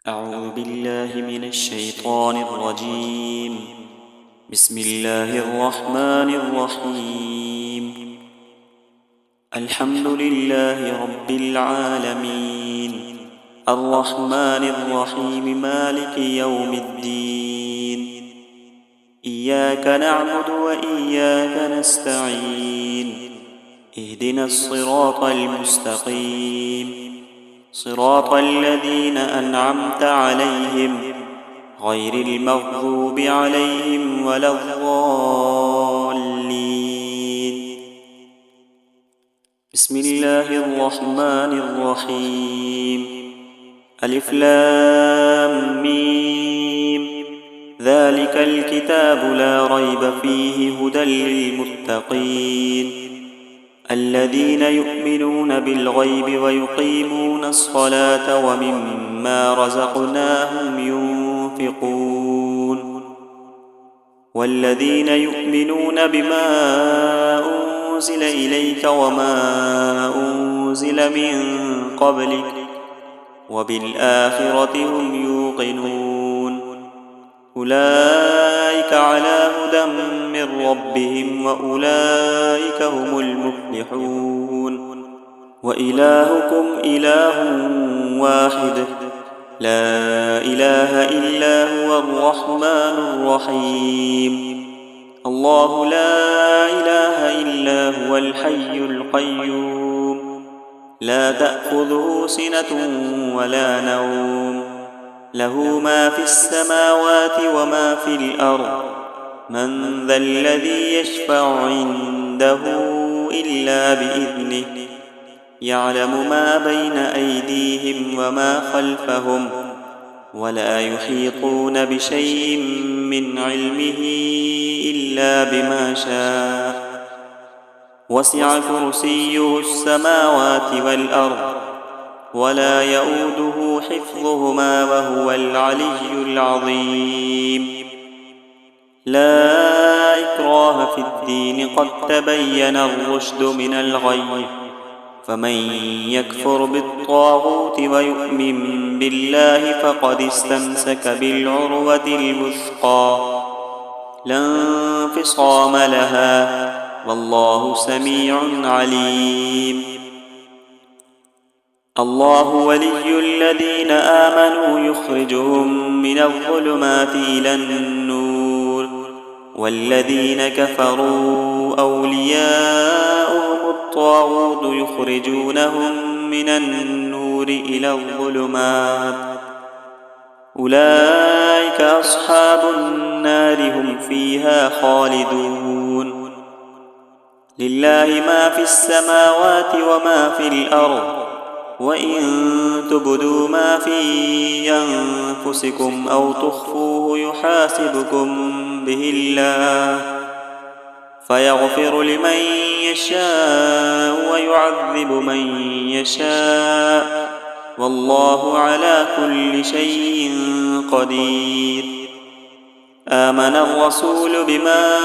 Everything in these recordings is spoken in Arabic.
أعوذ بالله من الشيطان الرجيم. بسم الله الرحمن الرحيم. الحمد لله رب العالمين، الرحمن الرحيم، مالك يوم الدين. إياك نعبد وإياك نستعين. اهدنا الصراط المستقيم، صراط الذين أنعمت عليهم غير المغضوب عليهم ولا الضالين. بسم الله الرحمن الرحيم. ألف لام ميم. ذلك الكتاب لا ريب فيه هدى للمتقين الذين يؤمنون بالغيب ويقيمون الصلاة ومما رزقناهم ينفقون والذين يؤمنون بما أنزل إليك وما أنزل من قبلك وبالآخرة هم يوقنون. أولئك على هدى من ربهم وأولئك هم المفلحون. وإلهكم إله واحد لا إله إلا هو الرحمن الرحيم. الله لا إله إلا هو الحي القيوم، لا تأخذه سنة ولا نوم، له ما في السماوات وما في الأرض. من ذا الذي يشفع عنده إلا بإذنه، يعلم ما بين أيديهم وما خلفهم، ولا يحيطون بشيء من علمه إلا بما شاء. وسع كرسيه السماوات والأرض ولا يئوده حفظهما وهو العلي العظيم. لا إكراه في الدين، قد تبين الرشد من الغي، فمن يكفر بالطاغوت ويؤمن بالله فقد استمسك بالعروة الوثقى لا انفصام لها، والله سميع عليم. الله ولي الذين آمنوا يخرجهم من الظلمات إلى النور، والذين كفروا أولياؤهم الطاغوت يخرجونهم من النور إلى الظلمات. أولئك أصحاب النار، هم فيها خالدون. لله ما في السماوات وما في الأرض، وإن تبدوا ما في أنفسكم أو تخفوه يحاسبكم به الله، فيغفر لمن يشاء ويعذب من يشاء، والله على كل شيء قدير. آمن الرسول بما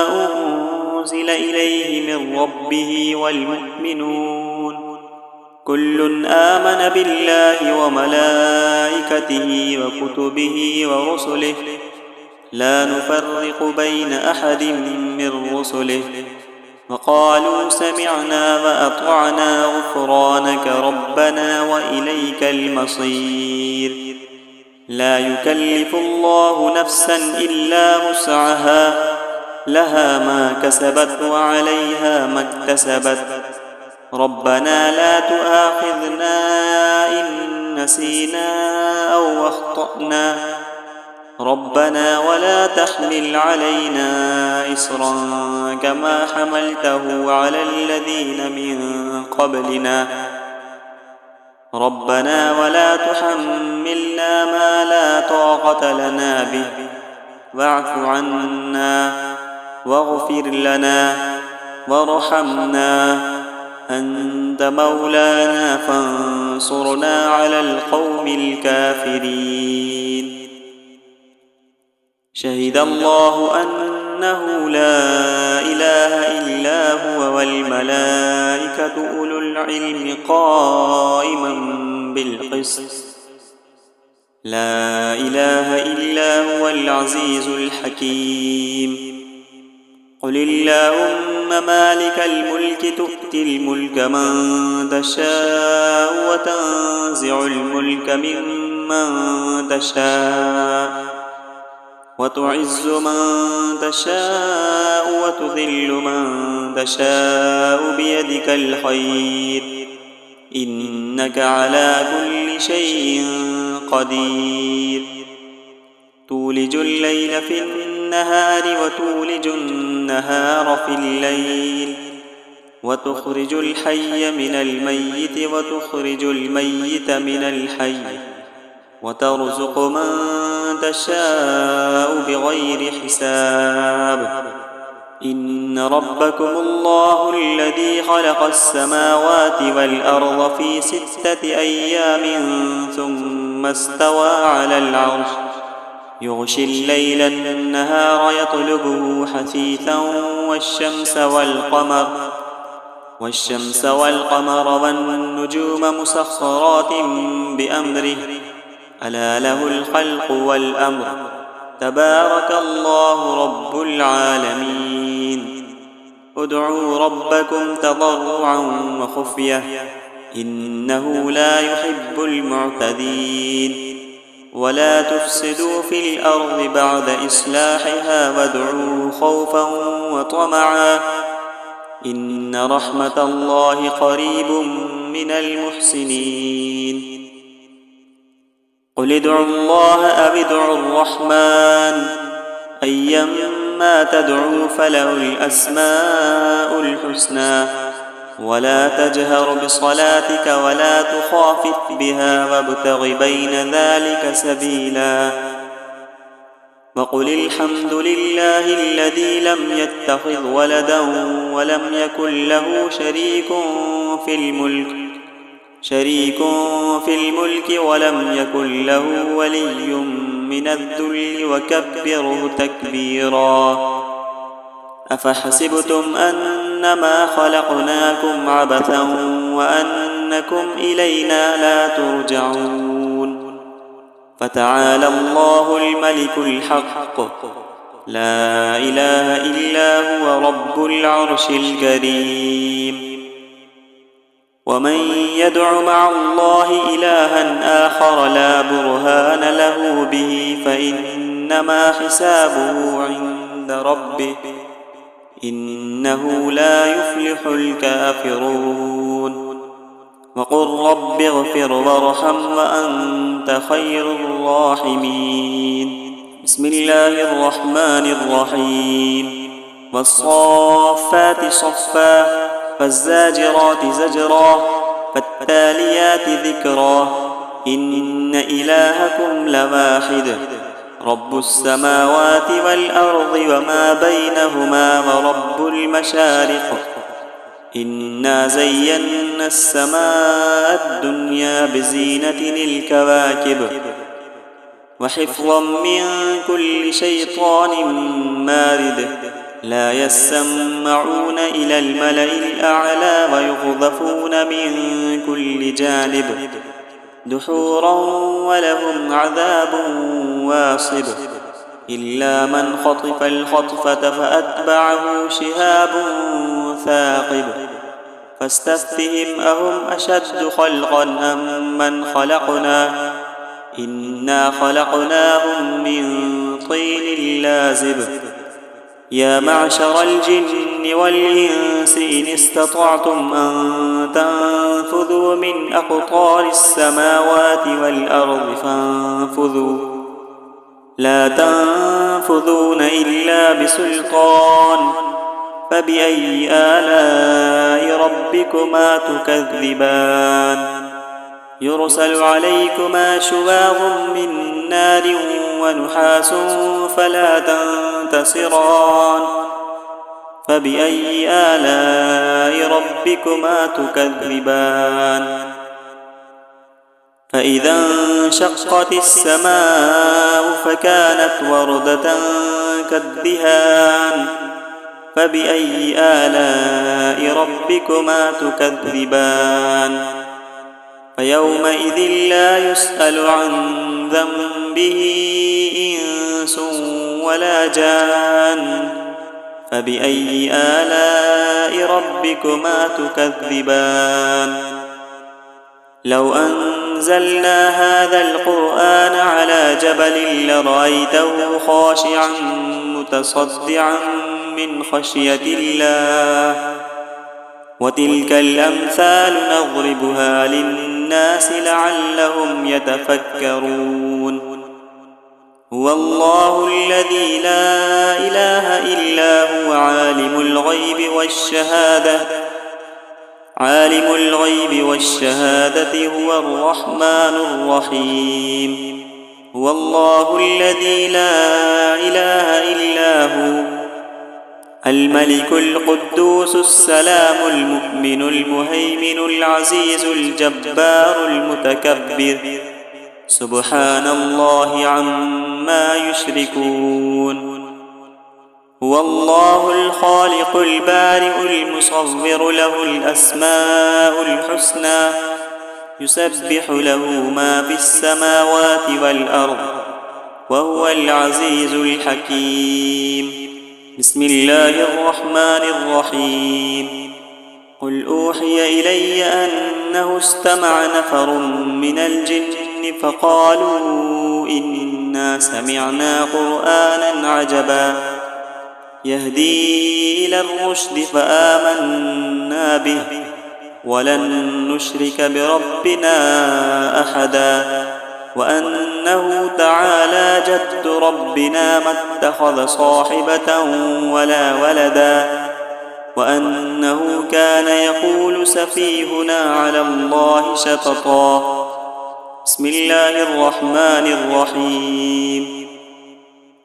أنزل إليه من ربه والمؤمنون كل آمن بالله وملائكته وكتبه ورسله لا نفرق بين أحد من رسله، وقالوا سمعنا وأطعنا غفرانك ربنا وإليك المصير. لا يكلف الله نفسا إلا وسعها، لها ما كسبت وعليها ما اكتسبت. ربنا لا تؤاخذنا إن نسينا أو أخطأنا، ربنا ولا تحمل علينا إصرا كما حملته على الذين من قبلنا، ربنا ولا تحملنا ما لا طاقة لنا به، واعف عنا واغفر لنا وارحمنا، أنت مولانا فانصرنا على القوم الكافرين. شهد الله أنه لا إله إلا هو والملائكة أولو العلم قائما بالقسط لا إله إلا هو العزيز الحكيم. قل اللهم مالك الملك تؤتي الملك من تشاء وتنزع الملك ممن تشاء وتعز من تشاء وتذل من تشاء بيدك الخير إنك على كل شيء قدير. تولج الليل في النهار وتولج النهار في الليل وتخرج الحي من الميت وتخرج الميت من الحي وترزق من تشاء بغير حساب. إن ربكم الله الذي خلق السماوات والأرض في 6 أيام ثم استوى على العرش يغشي الليل النهار يطلبه حثيثا والشمس والقمر والنجوم مسخرات بأمره ألا له الخلق والأمر تبارك الله رب العالمين. ادعوا ربكم تضرعا وخفية إنه لا يحب المعتدين. ولا تفسدوا في الأرض بعد إصلاحها وادعوه خوفا وطمعا إن رحمة الله قريب من المحسنين. قل ادعوا الله أو ادعوا الرحمن أيما تدعوا فله الأسماء الحسنى ولا تجهر بصلاتك ولا تخافت بها وابتغ بين ذلك سبيلا. وقل الحمد لله الذي لم يتخذ ولدا ولم يكن له شريك في الملك ولم يكن له ولي من الذل وكبره تكبيرا. أفحسبتم أنما خلقناكم عبثا وأنكم إلينا لا ترجعون. فتعالى الله الملك الحق لا إله إلا هو رب العرش الكريم. ومن يدع مع الله إلها آخر لا برهان له به فإنما حسابه عند ربه إنه لا يفلح الكافرون. وقل رب اغفر وارحم وأنت خير الراحمين. بسم الله الرحمن الرحيم. والصافات صفا فالزاجرات زجرا فالتاليات ذكرا إن إلهكم لواحد رب السماوات والأرض وما بينهما ورب المشارق إنا زينا السماء الدنيا بزينة الكواكب وحفظا من كل شيطان مارد لا يسمعون إلى الملأ الأعلى ويقذفون من كل جانب دحورا ولهم عذاب واصب إلا من خطف الخطفة فأتبعه شهاب ثاقب فاستفتهم أهم أشد خلقا أم من خلقنا إنا خلقناهم من طين لازب. يا معشر الجن والإنس إن استطعتم أن تنفذوا من أقطار السماوات والأرض فانفذوا لا تنفذون إلا بسلطان فبأي آلاء ربكما تكذبان. يرسل عليكما شواظ من نار ونحاس فلا تنتصران فبأي آلاء ربكما تكذبان. فإذا انشقت السماء فكانت وردة كالدهان فبأي آلاء ربكما تكذبان. فيومئذ لا يسأل عن ذنبه إنس ولا جان فبأي آلاء ربكما تكذبان لو أنزلنا هذا القرآن على جبل لرأيته خاشعا متصدعا من خشية الله وتلك الأمثال نضربها للناس لعلهم يتفكرون هو الله الذي لا إله إلا هو عالم الغيب والشهادة هو الرحمن الرحيم هو الله الذي لا إله إلا هو الملك القدوس السلام المؤمن المهيمن العزيز الجبار المتكبر سبحان الله عما يشركون هو الله الخالق البارئ المصور له الأسماء الحسنى يسبح له ما في السماوات والأرض وهو العزيز الحكيم بسم الله الرحمن الرحيم قل أوحي إلي أنه استمع نفر من الجن فقالوا إنا سمعنا قرآنا عجبا يهدي إلى الرشد فآمنا به ولن نشرك بربنا أحدا وأنه تعالى جد ربنا ما اتخذ صاحبة ولا ولدا وأنه كان يقول سفيهنا على الله شططا بسم الله الرحمن الرحيم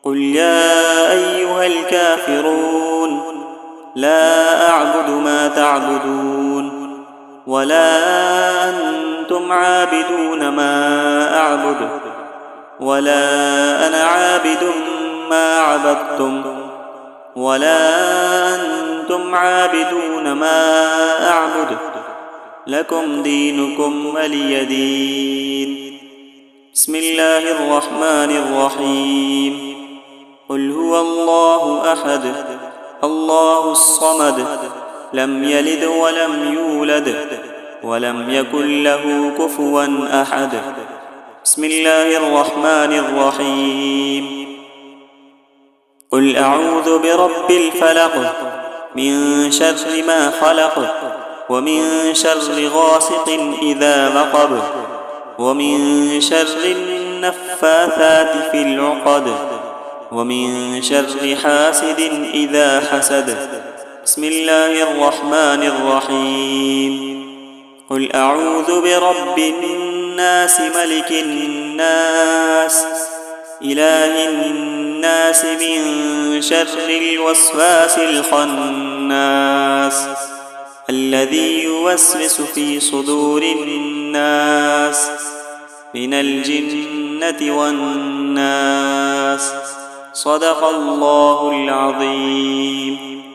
قل يا أيها الكافرون لا أعبد ما تعبدون ولا أنتم عابدون ما أعبد ولا أنا عابد ما عبدتم ولا أنتم عابدون ما أعبد لكم دينكم ولي دين بسم الله الرحمن الرحيم قل هو الله أحد الله الصمد لم يلد ولم يولد ولم يكن له كفوا أحد بسم الله الرحمن الرحيم قل أعوذ برب الفلق من شر ما خلق ومن شر غاسق إذا وقب ومن شر النفاثات في العقد ومن شر حاسد إذا حسد بسم الله الرحمن الرحيم قل أعوذ برب الناس ملك الناس إله الناس من شر الوسواس الخناس الذي يوسوس في صدور الناس من الجنة والناس صدق الله العظيم.